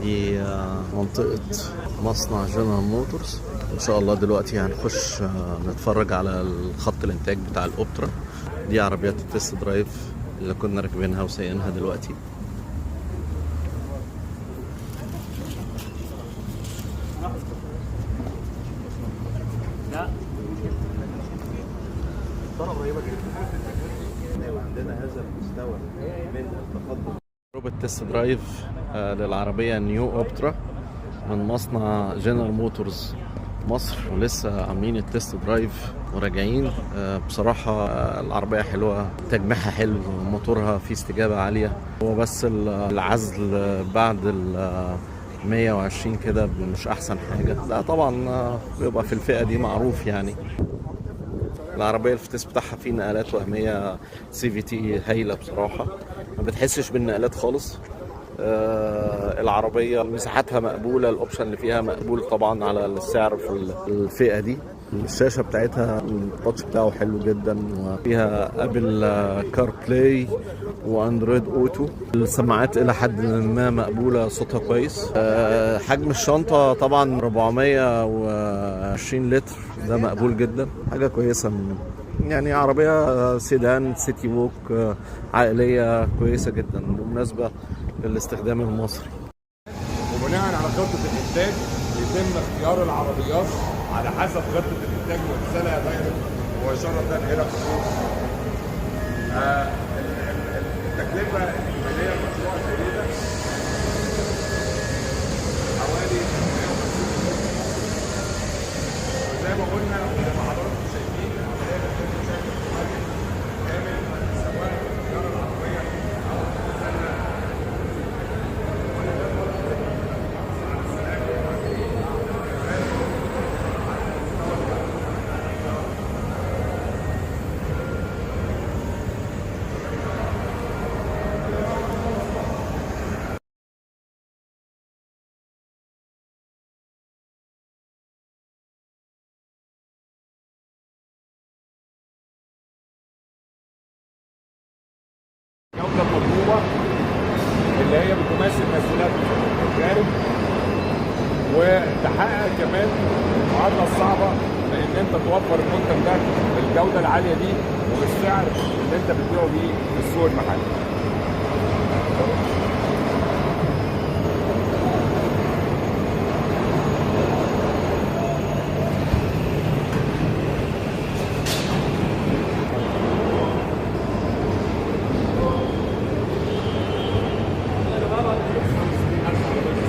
دي منطقة مصنع جنرال موتورز. ان شاء الله دلوقتي هنخش نتفرج على خط الانتاج بتاع الاوبترا. دي عربيات التست درايف اللي كنا راكبينها وسايقينها دلوقتي. قريبة جدا. عندنا هذا المستوى من التقدم. تجربة تست درايف للعربية نيو اوبترا من مصنع جنرال موتورز مصر، ولسه عاملين التست درايف وراجعين. بصراحة العربية حلوة، تجميعها حلو، موتورها فيه استجابة عالية. هو بس العزل بعد 120 كده مش أحسن حاجة. لا طبعا بيبقى في الفئة دي معروف يعني. العربية الفتيس بتاعها فيه نقلات وهمية سي في تي هايلة بصراحة، ما بتحسش بالنقلات خالص. العربية مساحتها مقبولة، الاوبشن اللي فيها مقبول طبعا على السعر في الفئة دي. الشاشة بتاعتها التاتش بتاعه حلو جدا، وفيها ابل كار بلاي واندرويد اوتو. السماعات الى حد ما مقبولة، صوتها كويس. حجم الشنطة طبعا 420 لتر، ده مقبول جدا، حاجة كويسة. يعني عربية سيدان سيتي ووك عائلية كويسة جدا ومناسبة للاستخدام المصري. وبناء على خطة الإنتاج يتم اختيار العربيات على حسب خطة الإنتاج وإرسالها دايركت مباشرة إلى الخطوط. التكلفة الإجمالية لمشروع زي ده حوالي 150. زي ما قلنا زي ما حضراتكم شايفين العملية بتتم بشكل كامل، سواء اختيار العربية أو إرسالها. الجودة المطلوبة اللي هي بتمثل مسؤوليات الخارج، وتحقق كمان المعادلة الصعبة لأن أنت توفر المنتج ده بالجودة العالية دي وبالسعر اللي أنت بتبيعه بيه في السوق المحلي.